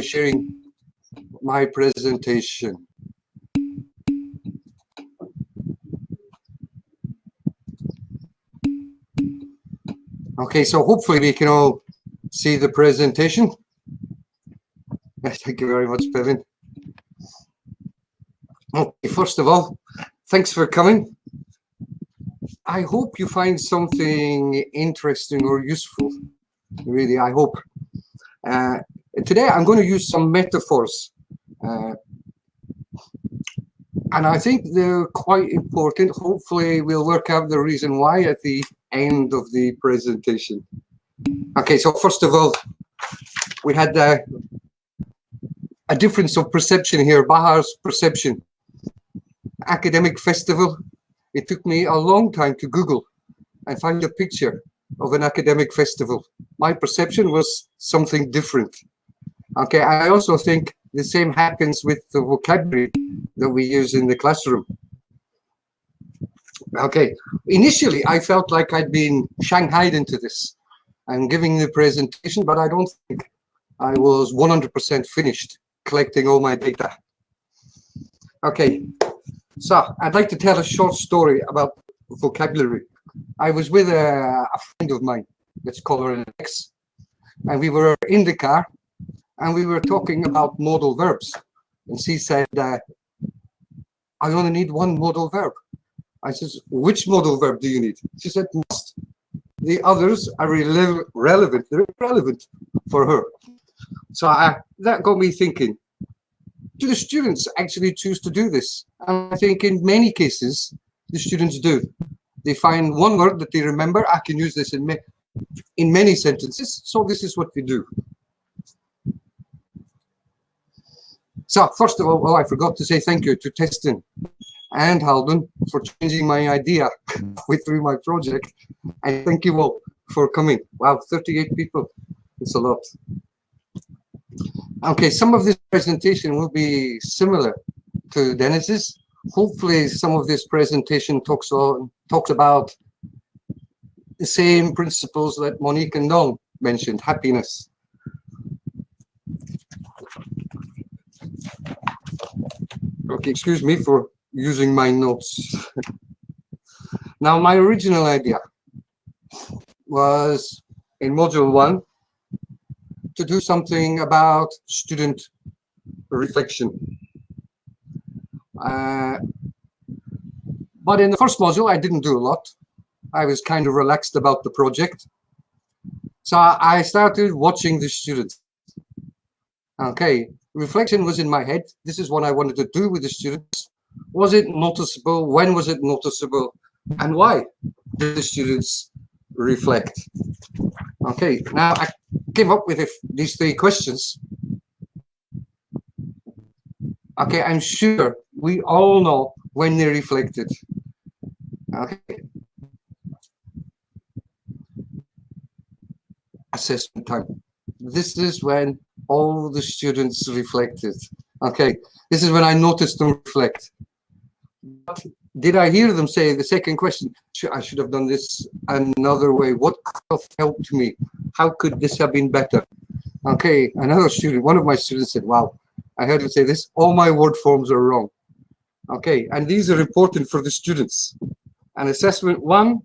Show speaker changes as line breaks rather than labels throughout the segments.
sharing my presentation. Okay, so hopefully we can all see the presentation. Thank you very much, Kevin. Okay, first of all, thanks for coming. I hope you find something interesting or useful. Really, I hope. Today I'm going to use some metaphors. And I think they're quite important. Hopefully we'll work out the reason why at the end of the presentation. Okay, so first of all, we had a difference of perception here, Bahar's perception. Academic festival. It took me a long time to Google and find a picture of an academic festival. My perception was something different. Okay, I also think the same happens with the vocabulary that we use in the classroom. Okay, initially I felt like I'd been shanghaied into this. I'm giving the presentation, but I don't think I was 100% finished collecting all my data. Okay, so I'd like to tell a short story about vocabulary. I was with a friend of mine, let's call her an ex, and we were in the car and we were talking about modal verbs. And she said, I only need one modal verb. I said, which modal verb do you need? She said, must. The others are relevant, they're irrelevant for her. So that got me thinking, do the students actually choose to do this? And I think in many cases, the students do. They find one word that they remember, I can use this in many sentences, so this is what we do. So first of all, well, I forgot to say thank you to Teston and Halden for changing my idea through my project. And thank you all for coming. Wow, 38 people, it's a lot. Okay, some of this presentation will be similar to Dennis's. Hopefully some of this presentation talks about the same principles that Monique and Dong mentioned, happiness. Okay, excuse me for using my notes. Now, my original idea was in module 1 to do something about student reflection. But in the first module, I didn't do a lot. I was kind of relaxed about the project. So I started watching the students. Okay, reflection was in my head. This is what I wanted to do with the students. Was it noticeable? When was it noticeable? And why did the students reflect? Okay, now I came up with these 3 questions. Okay, I'm sure we all know when they reflected. Okay. Assessment time. This is when all the students reflected. Okay, this is when I noticed them reflect. But did I hear them say the second question, I should have done this another way? What could have helped me? How could this have been better? Okay, another student, one of my students said, wow, I heard you say this, all my word forms are wrong. Okay, and these are important for the students. And assessment 1,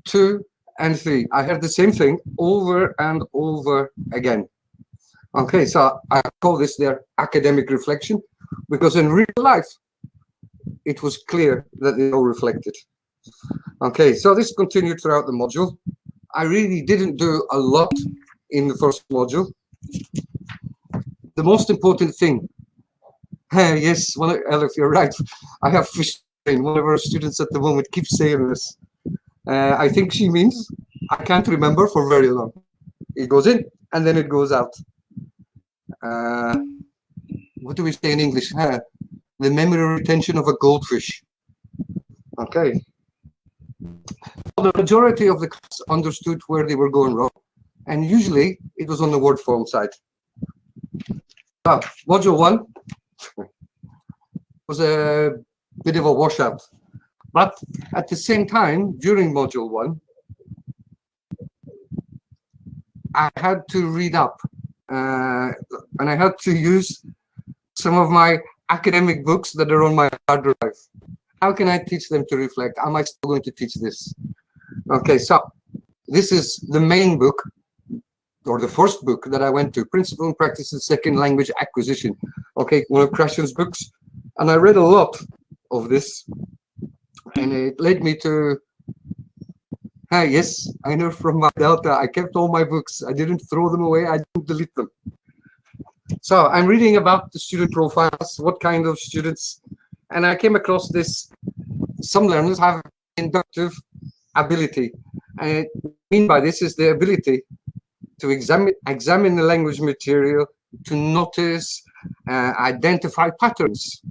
2, and 3. I heard the same thing over and over again. Okay, so I call this their academic reflection, because in real life, it was clear that they all reflected. Okay, so this continued throughout the module. I really didn't do a lot in the first module. The most important thing, yes, well, Elif, you're right. I have fish brain. One of our students at the moment keeps saying this. I think she means I can't remember for very long. It goes in and then it goes out. What do we say in English? The memory retention of a goldfish. Okay. Well, the majority of the class understood where they were going wrong, and usually it was on the word form side. So, module 1 was a bit of a washout, but at the same time, during module 1, I had to read up and I had to use some of my academic books that are on my hard drive. How can I teach them to reflect? Am I still going to teach this? Okay, so this is the main book, or the first book that I went to, Principle and Practice in Second Language Acquisition. Okay, one of Krashen's books. And I read a lot of this, and it led me to, yes, I know from my Delta, I kept all my books. I didn't throw them away, I didn't delete them. So I'm reading about the student profiles, what kind of students, and I came across this. Some learners have inductive ability. And what I mean by this is the ability to examine the language material, to notice, identify patterns.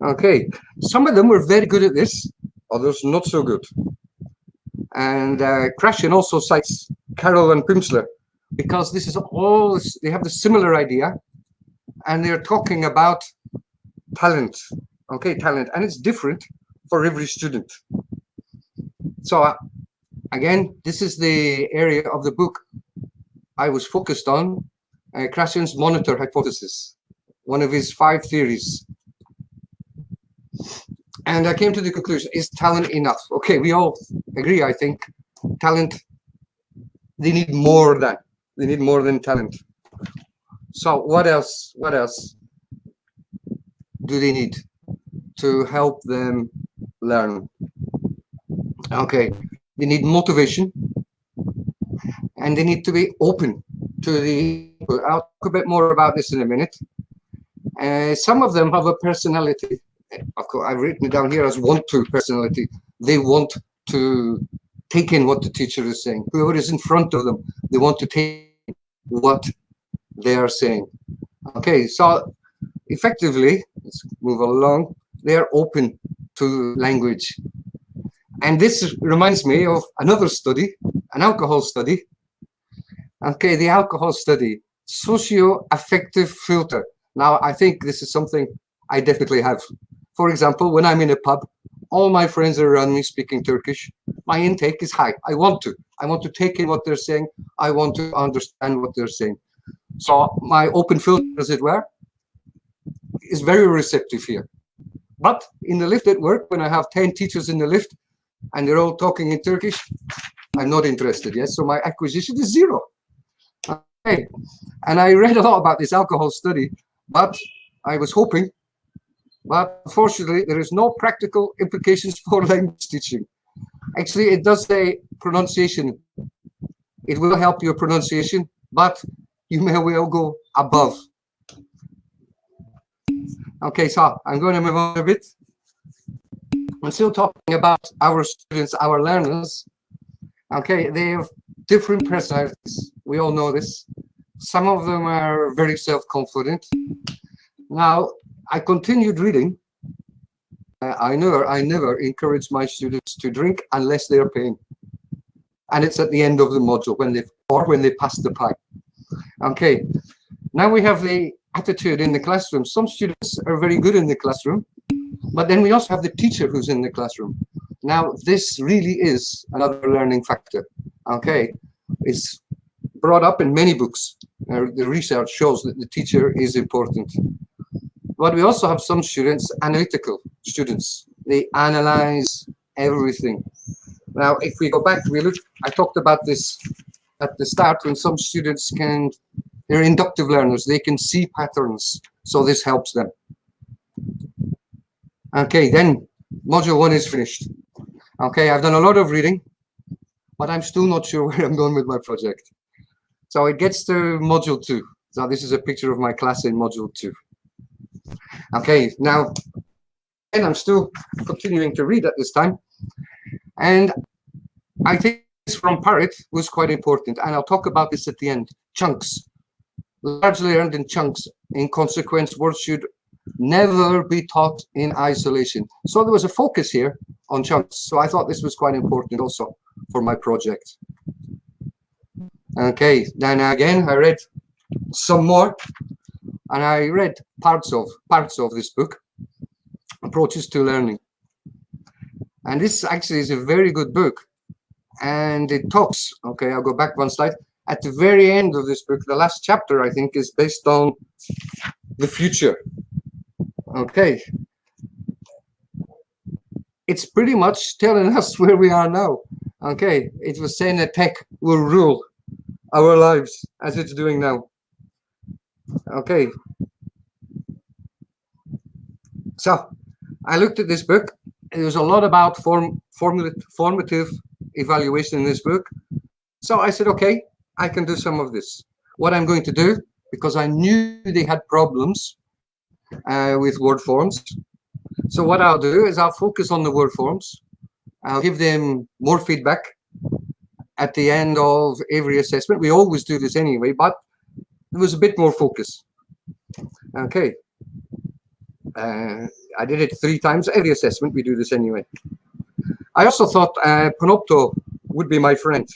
Okay, some of them were very good at this, others not so good. And Krashen also cites Carroll and Pimsleur, because this is all, they have the similar idea, and they're talking about talent. Okay, talent, and it's different for every student. So again, this is the area of the book I was focused on, Krashen's monitor hypothesis, one of his 5 theories. And I came to the conclusion, is talent enough? Okay, we all agree, I think, talent, they need more than. They need more than talent. So what else? What else do they need to help them learn? Okay, they need motivation, and they need to be open to the input. I'll talk a bit more about this in a minute. Some of them have a personality. Of course, I've written it down here as want to personality. They want to take in what the teacher is saying. Whoever is in front of them, they want to take what they are saying. Okay, so effectively, let's move along. They are open to language. And this reminds me of another study, an alcohol study. Okay, the alcohol study, socio-affective filter. Now, I think this is something I definitely have. For example, when I'm in a pub, all my friends are around me speaking Turkish. My intake is high. I want to take in what they're saying. I want to understand what they're saying. So my open filter, as it were, is very receptive here. But in the lift at work, when I have 10 teachers in the lift and they're all talking in Turkish, I'm not interested, yes? So my acquisition is 0. Okay. And I read a lot about this alcohol study, but I was hoping, but unfortunately, there is no practical implications for language teaching. Actually, it does say pronunciation. It will help your pronunciation, but you may well go above. Okay, so I'm going to move on a bit. I'm still talking about our students, our learners. Okay, they have different personalities. We all know this. Some of them are very self-confident. Now, I continued reading. I never encourage my students to drink unless they are paying. And it's at the end of the module when they pass the pie. Okay, now we have the attitude in the classroom. Some students are very good in the classroom, but then we also have the teacher who's in the classroom. Now, this really is another learning factor. Okay, it's brought up in many books. The research shows that the teacher is important. But we also have some students, analytical students. They analyze everything. Now, if we go back, I talked about this at the start, when some students they're inductive learners. They can see patterns, so this helps them. Okay, then module 1 is finished. Okay, I've done a lot of reading, but I'm still not sure where I'm going with my project. So it gets to module 2. So this is a picture of my class in module 2. Okay, now, and I'm still continuing to read at this time. And I think this from Parrott was quite important. And I'll talk about this at the end. Chunks. Largely learned in chunks. In consequence, words should never be taught in isolation. So there was a focus here on chunks. So I thought this was quite important also for my project. Okay, then again, I read some more. And I read parts of this book, Approaches to Learning. And this actually is a very good book. And it talks, okay, I'll go back one slide. at the very end of this book, the last chapter, I think, is based on the future. Okay. It's pretty much telling us where we are now. Okay. It was saying that tech will rule our lives as it's doing now. Okay. So I looked at this book. There's a lot about formative evaluation in this book. So I said, okay, I can do some of this. What I'm going to do, because I knew they had problems with word forms. So what I'll do is I'll focus on the word forms. I'll give them more feedback at the end of every assessment. We always do this anyway, but there was a bit more focus. Okay. I did it 3 times. Every assessment, we do this anyway. I also thought Panopto would be my friend.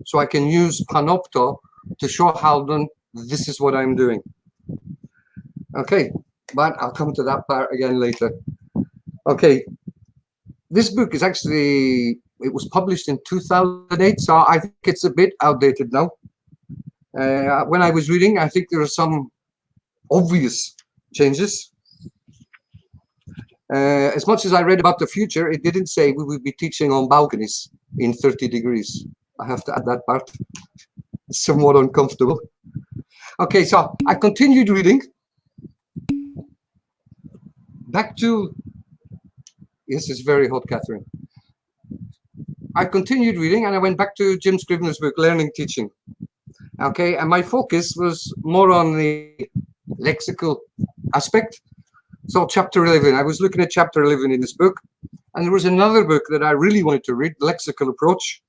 So I can use Panopto to show Haldon this is what I'm doing. Okay, but I'll come to that part again later. Okay, this book is actually, it was published in 2008, so I think it's a bit outdated now. When I was reading, I think there are some obvious changes. As much as I read about the future, it didn't say we would be teaching on balconies in 30 degrees. I have to add that part. It's somewhat uncomfortable. Okay, so I continued reading. Back to, yes, it's very hot, Catherine. I continued reading and I went back to Jim Scrivener's book, Learning Teaching. Okay, and my focus was more on the lexical aspect. So chapter 11, I was looking at chapter 11 in this book, and there was another book that I really wanted to read, Lexical Approach.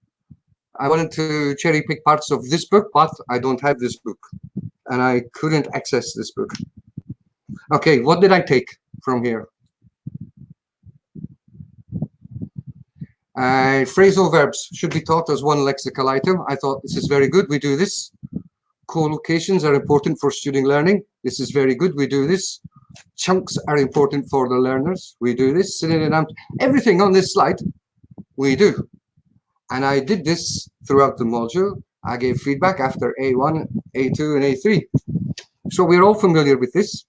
I wanted to cherry pick parts of this book, but I don't have this book, and I couldn't access this book. Okay, what did I take from here? Phrasal verbs should be taught as one lexical item. I thought this is very good. We do this. Co-locations are important for student learning. This is very good. We do this. Chunks are important for the learners. We do this. Everything on this slide, we do. And I did this throughout the module. I gave feedback after A1, A2, and A3. So we're all familiar with this.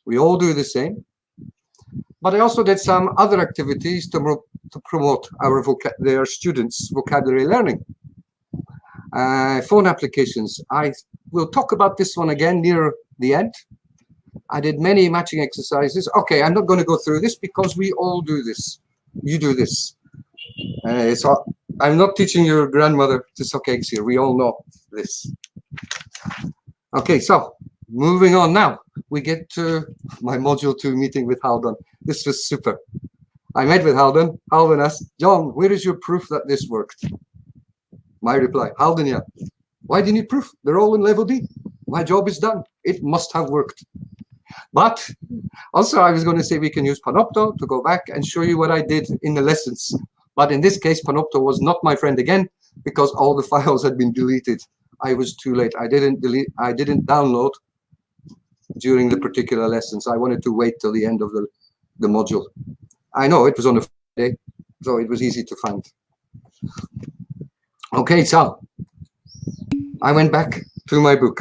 We all do the same. But I also did some other activities to promote their students' vocabulary learning. Phone applications. I will talk about this one again near the end. I did many matching exercises. Okay, I'm not going to go through this because we all do this. You do this. So I'm not teaching your grandmother to suck eggs here. We all know this. Okay, so moving on now. We get to my Module 2 meeting with Haldon. This was super. I met with Haldon. Haldon asked, John, where is your proof that this worked? My reply, Haldon, yeah. Why do you need proof? They're all in level D. My job is done. It must have worked. But also I was going to say we can use Panopto to go back and show you what I did in the lessons. But in this case, Panopto was not my friend again because all the files had been deleted. I was too late. I didn't download during the particular lessons. I wanted to wait till the end of the module. I know it was on a Friday, so it was easy to find. Okay, so I went back to my book.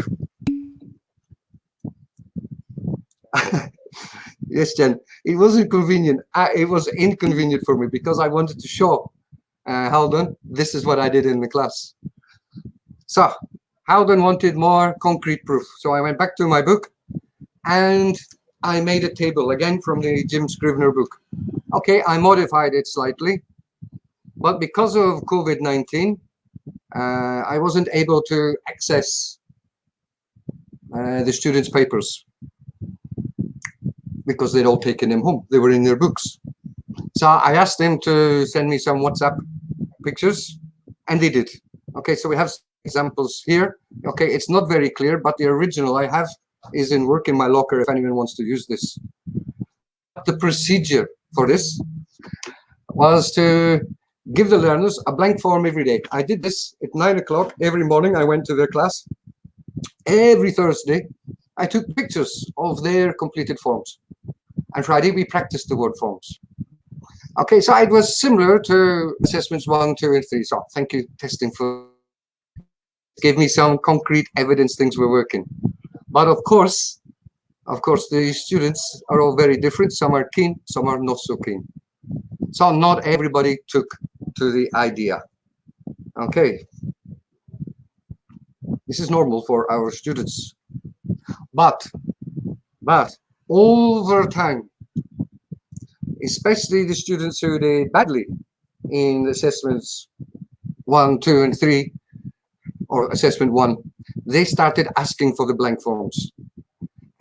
Yes, Jen, it wasn't convenient. It was inconvenient for me because I wanted to show Haldon, this is what I did in the class. So Haldon wanted more concrete proof. So I went back to my book and I made a table again from the Jim Scrivener book. Okay, I modified it slightly, but because of COVID-19, I wasn't able to access the students' papers because they'd all taken them home. They were in their books. So I asked them to send me some WhatsApp pictures, and they did. Okay, so we have examples here. Okay, it's not very clear, but the original I have is in work in my locker if anyone wants to use this. The procedure for this was to give the learners a blank form every day. I did this at 9 o'clock every morning. I went to their class. Every Thursday, I took pictures of their completed forms. And Friday, we practiced the word forms. Okay, so it was similar to assessments 1, 2, and 3. So thank you, testing for gave me some concrete evidence things were working. But of course, the students are all very different. Some are keen, some are not so keen. So not everybody took to the idea. Okay, this is normal for our students. But over time, especially the students who did badly in assessments 1, 2, and 3, or assessment 1, they started asking for the blank forms.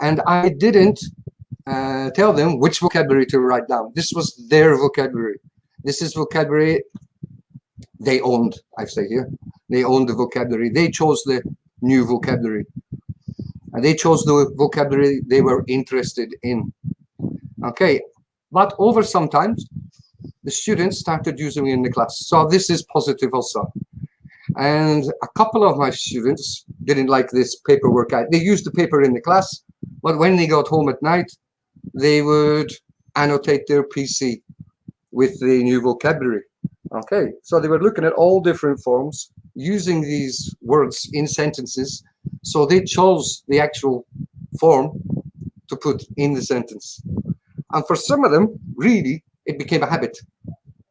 And I didn't tell them which vocabulary to write down. This was their vocabulary. This is vocabulary they owned, I say here. They owned the vocabulary. They chose the new vocabulary. And they chose the vocabulary they were interested in. Okay, but over some time, the students started using it in the class. So this is positive also. And a couple of my students didn't like this paperwork. They used the paper in the class, but when they got home at night, they would annotate their PC with the new vocabulary. Okay, so they were looking at all different forms, using these words in sentences. So they chose the actual form to put in the sentence. And for some of them, really, it became a habit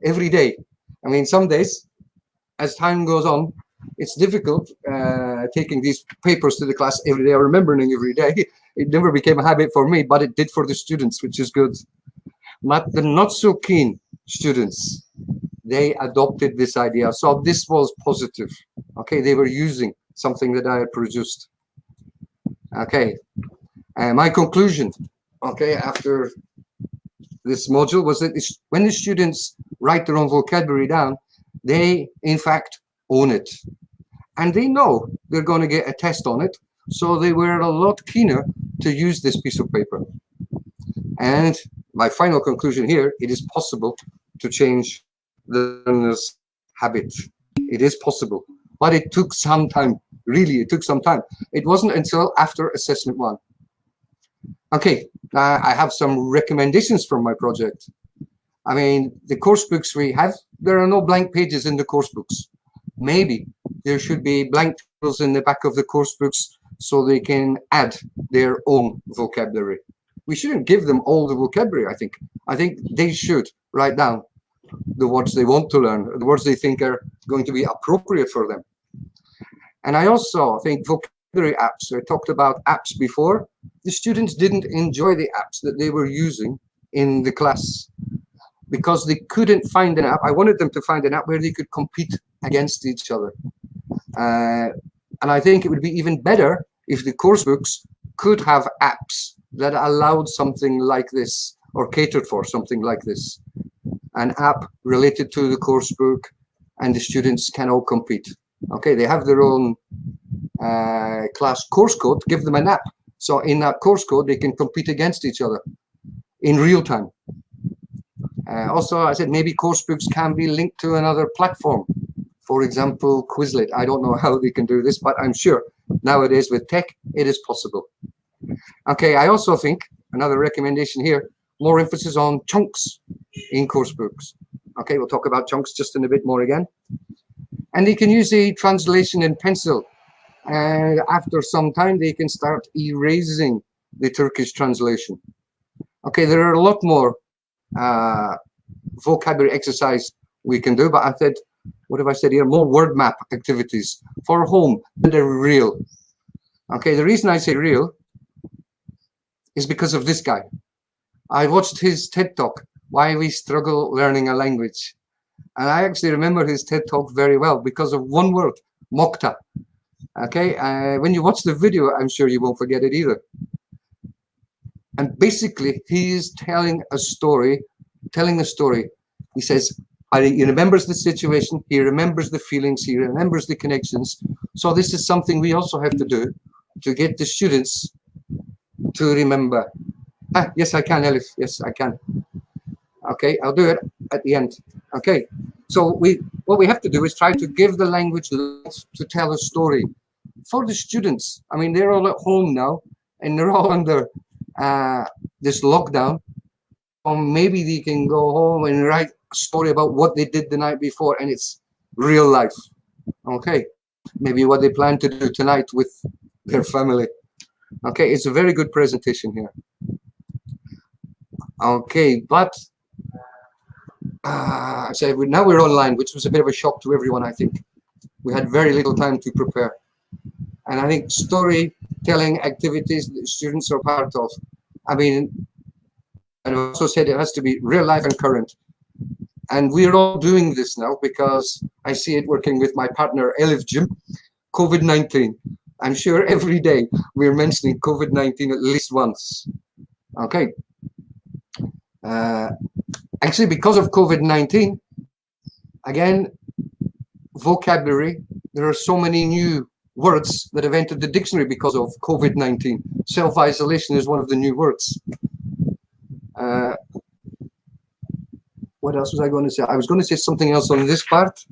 every day. I mean, some days, as time goes on, it's difficult taking these papers to the class every day or remembering every day. It never became a habit for me, but it did for the students, which is good. But the not so keen students, they adopted this idea. So this was positive. Okay, they were using something that I had produced. Okay, my conclusion, okay, after this module was that when the students write their own vocabulary down, they in fact own it. And they know they're going to get a test on it. So they were a lot keener to use this piece of paper. And my final conclusion here, it is possible to change the learner's habit. It is possible, but it took some time. Really, it took some time. It wasn't until after assessment 1. Okay, I have some recommendations from my project. I mean, the course books we have, there are no blank pages in the course books. Maybe there should be blank tables in the back of the course books so they can add their own vocabulary. We shouldn't give them all the vocabulary, I think. I think they should write down the words they want to learn, the words they think are going to be appropriate for them. And I also think vocabulary apps, I talked about apps before, the students didn't enjoy the apps that they were using in the class because they couldn't find an app. I wanted them to find an app where they could compete against each other. And I think it would be even better if the course books could have apps that allowed something like this or catered for something like this. An app related to the course book, and the students can all compete. Okay, they have their own class course code, give them an app. So in that course code, they can compete against each other in real time. Also, I said maybe course books can be linked to another platform. For example, Quizlet. I don't know how they can do this, but I'm sure nowadays with tech, it is possible. Okay, I also think another recommendation here, more emphasis on chunks in course books. Okay, we'll talk about chunks just in a bit more again. And they can use a translation in pencil. And after some time, they can start erasing the Turkish translation. Okay, there are a lot more vocabulary exercise we can do, but I said, what have I said here? More word map activities for home that are real. Okay, the reason I say real is because of this guy. I watched his TED Talk, Why We Struggle Learning a Language. And I actually remember his TED Talk very well because of one word, mokta. Okay, when you watch the video, I'm sure you won't forget it either. And basically, he is telling a story. He says, he remembers the situation, he remembers the feelings, he remembers the connections. So this is something we also have to do to get the students to remember. Yes, I can, Elif. Yes, I can. Okay, I'll do it at the end. Okay, so what we have to do is try to give the language life to tell a story for the students. I mean, they're all at home now, and they're all under this lockdown. Or maybe they can go home and write a story about what they did the night before, and it's real life. Okay, maybe what they plan to do tonight with their family. Okay, it's a very good presentation here. Okay, but so now we're online, which was a bit of a shock to everyone, I think. We had very little time to prepare. And I think storytelling activities that students are part of, I mean, and I also said it has to be real life and current. And we're all doing this now because I see it working with my partner, Elif Jim. COVID-19. I'm sure every day we're mentioning COVID-19 at least once. Okay. Actually, because of COVID-19, again, vocabulary, there are so many new words that have entered the dictionary because of COVID-19. Self-isolation is one of the new words. What else was I going to say? I was going to say something else on this part.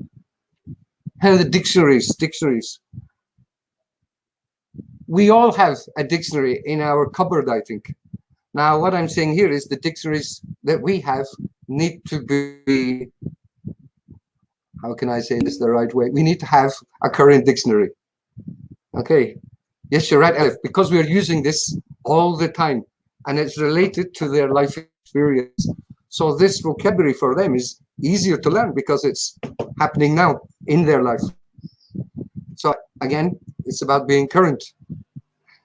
And the dictionaries. We all have a dictionary in our cupboard, I think. Now, what I'm saying here is the dictionaries that we have need to be, how can I say this the right way? We need to have a current dictionary. Okay. Yes, you're right, Elif, because we are using this all the time and it's related to their life experience. So this vocabulary for them is easier to learn because it's happening now in their life. So again, it's about being current.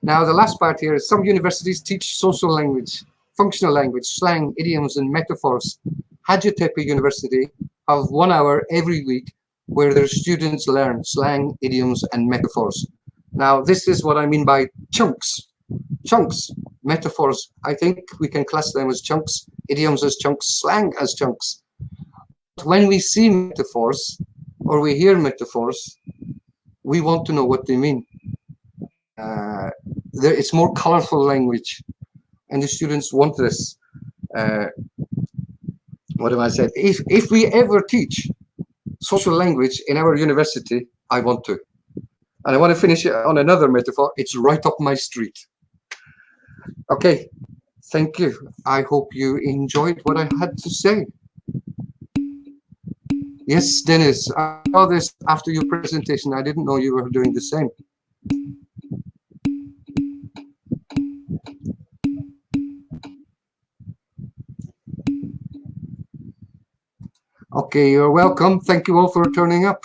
Now, the last part here is some universities teach social language, functional language, slang, idioms, and metaphors. Hacettepe University have 1 hour every week where their students learn slang, idioms, and metaphors. Now, this is what I mean by chunks. Chunks, metaphors, I think we can class them as chunks, idioms as chunks, slang as chunks. But when we see metaphors or we hear metaphors, we want to know what they mean. It's more colorful language, and the students want this. What am I saying? If we ever teach social language in our university, I want to. And I want to finish on another metaphor. It's right up my street. Okay, thank you. I hope you enjoyed what I had to say. Yes, Dennis, I saw this after your presentation. I didn't know you were doing the same. Okay, you're welcome. Thank you all for turning up.